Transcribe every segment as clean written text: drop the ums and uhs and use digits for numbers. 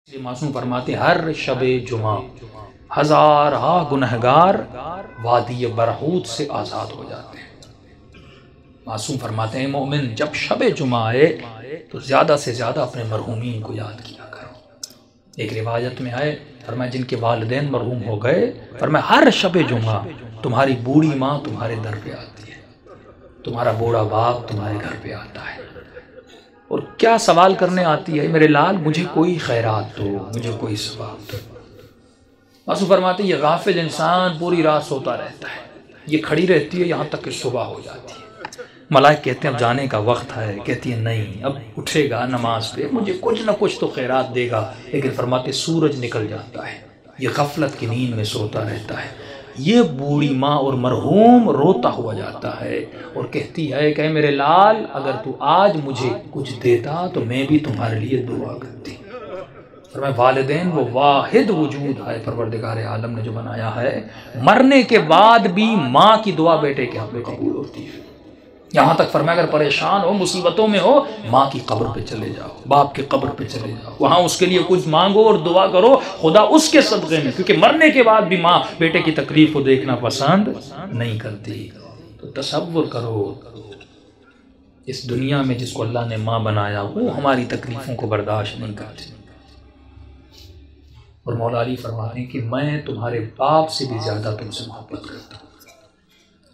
یہ معصوم فرماتے ہر شب جمعہ ہزارہ گنہگار وادی برہوت سے آزاد ہو جاتے ہیں۔ معصوم فرماتے ہیں مومن جب شب جمعہ آئے تو زیادہ سے زیادہ اپنے مرحومین کو یاد کیا کرو۔ ایک روایت میں آئے فرمایا جن کے والدین مرحوم ہو گئے، فرمایا ہر شب جمعہ تمہاری بوڑھی ماں تمہارے در پہ آتی ہے، تمہارا بوڑھا باپ تمہارے گھر پہ آتا ہے اور کیا سوال کرنے آتی ہے، میرے لال مجھے کوئی خیرات دو، مجھے کوئی ثواب دو۔ معصوم فرماتے ہیں یہ غافل انسان پوری رات سوتا رہتا ہے، یہ کھڑی رہتی ہے یہاں تک کہ صبح ہو جاتی ہے۔ ملائک کہتے ہیں اب جانے کا وقت ہے، کہتی ہے نہیں اب اٹھے گا نماز پہ، مجھے کچھ نہ کچھ تو خیرات دے گا، لیکن فرماتے سورج نکل جاتا ہے، یہ غفلت کی نیند میں سوتا رہتا ہے۔ یہ بوڑھی ماں اور مرحوم روتا ہوا جاتا ہے اور کہتی ہے کہ میرے لال اگر تو آج مجھے کچھ دیتا تو میں بھی تمہارے لیے دعا کرتی۔ فرمایا والدین وہ واحد وجود ہے پروردگار عالم نے جو بنایا ہے، مرنے کے بعد بھی ماں کی دعا بیٹے کے حق میں قبول ہوتی ہے۔ یہاں تک فرمایا اگر پریشان ہو مصیبتوں میں ہو ماں کی قبر پہ چلے جاؤ، باپ کی قبر پہ چلے جاؤ، وہاں اس کے لیے کچھ مانگو اور دعا کرو، خدا اس کے صدقے میں، کیونکہ مرنے کے بعد بھی ماں بیٹے کی تکلیف کو دیکھنا پسند نہیں کرتی۔ تو تصور کرو اس دنیا میں جس کو اللہ نے ماں بنایا وہ ہماری تکلیفوں کو برداشت نہیں کرتی، اور مولا علی فرماتے ہیں کہ میں تمہارے باپ سے بھی زیادہ تم سے محبت کرتا ہوں۔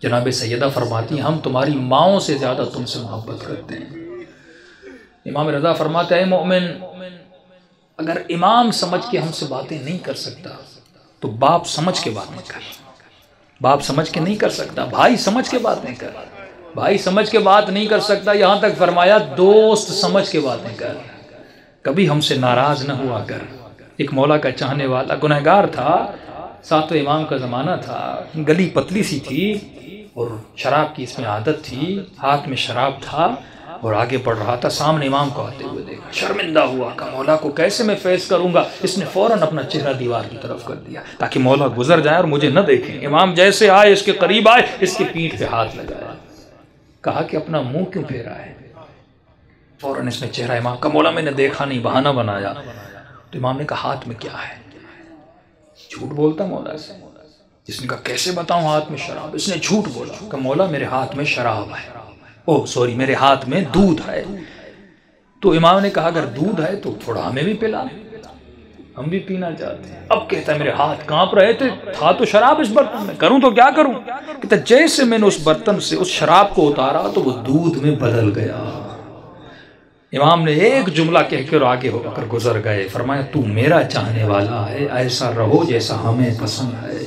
جناب سیدہ فرماتی ہیں ہم تمہاری ماؤں سے زیادہ تم سے محبت کرتے ہیں۔ امام رضا فرماتے ہیں مومن اگر امام سمجھ کے ہم سے باتیں نہیں کر سکتا تو باپ سمجھ کے باتیں کر، باپ سمجھ کے نہیں کر سکتا، بھائی سمجھ کے باتیں کر، بھائی سمجھ کے بات نہیں کر سکتا، یہاں تک فرمایا دوست سمجھ کے باتیں کر، کبھی ہم سے ناراض نہ ہوا کر۔ ایک مولا کا چاہنے والا گنہگار تھا، ساتھ امام کا زمانہ تھا، گلی پتلی سی تھی اور شراب کی اس میں عادت تھی، ہاتھ میں شراب تھا اور آگے بڑھ رہا تھا، سامنے امام کو آتے ہوئے دیکھا، شرمندہ ہوا کہ مولا کو کیسے میں فیس کروں گا، اس نے فوراً اپنا چہرہ دیوار کی طرف کر دیا تاکہ مولا گزر جائے اور مجھے نہ دیکھیں۔ امام جیسے آئے اس کے قریب آئے، اس کی پیٹھ پہ ہاتھ لگایا، کہا کہ اپنا منہ کیوں پھیرا ہے؟ فوراً اس نے چہرہ امام کا مولا میں نے دیکھا نہیں، بہانہ بنایا۔ تو امام نے کہا ہاتھ میں کیا ہے؟ جھوٹ بولتا مولا سے؟ جس نے کہا کیسے بتاؤں ہاتھ میں شراب؟ اس نے جھوٹ بولا کہ مولا میرے ہاتھ میں شراب ہے، میرے ہاتھ میں دودھ ہے۔ تو امام نے کہا اگر دودھ ہے تو تھوڑا ہمیں بھی پلا، ہم بھی پینا چاہتے ہیں۔ اب کہتا ہے میرے ہاتھ کانپ رہے تھے، تھا تو شراب اس برتن میں، کروں تو کیا کروں؟ کہتا جیسے میں نے اس برتن سے اس شراب کو اتارا تو وہ دودھ میں بدل گیا۔ امام نے ایک جملہ کہہ کر آگے ہو کر گزر گئے، فرمایا تو میرا چاہنے والا ہے، ایسا رہو جیسا ہمیں پسند ہے۔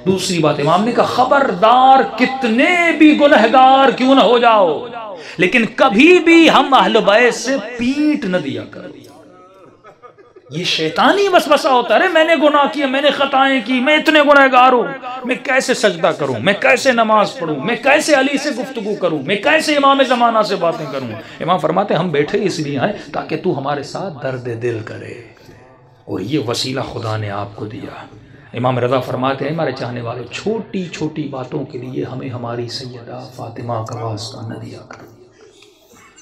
دوسری بات امام نے کہا خبردار کتنے بھی گنہگار کیوں نہ ہو جاؤ لیکن کبھی بھی ہم اہل بیت سے پیٹ نہ دیا کرو۔ یہ شیطانی وسوسہ ہوتا ہے، میں نے گناہ کیا، میں نے خطائیں کی، میں اتنے گنہگار ہوں، میں کیسے سجدہ کروں، میں کیسے نماز پڑھوں، میں کیسے علی سے گفتگو کروں، میں کیسے امام زمانہ سے باتیں کروں۔ امام فرماتے ہیں ہم بیٹھے اس لیے ہیں تاکہ تو ہمارے ساتھ درد دل کرے، اور یہ وسیلہ خدا نے آپ کو دیا۔ امام رضا فرماتے ہیں ہمارے چاہنے والوں چھوٹی چھوٹی باتوں کے لیے ہمیں ہماری سیدہ فاطمہ کا واسطہ نہ دیا کرو،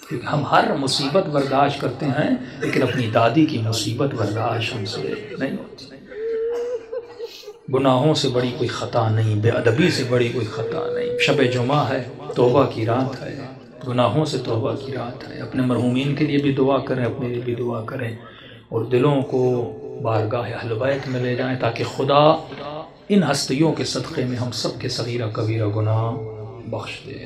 کیونکہ ہم ہر مصیبت برداشت کرتے ہیں لیکن اپنی دادی کی مصیبت برداشت ہم سے نہیں ہوتی۔ گناہوں سے بڑی کوئی خطا نہیں، بے ادبی سے بڑی کوئی خطا نہیں۔ شب جمعہ ہے، توبہ کی رات ہے، گناہوں سے توبہ کی رات ہے۔ اپنے مرحومین کے لیے بھی دعا کریں، اپنے لیے بھی دعا کریں، اور دلوں کو بارگاہ اہل بیت میں لے جائیں تاکہ خدا ان ہستیوں کے صدقے میں ہم سب کے صغیرہ کبیرہ گناہ بخش دے۔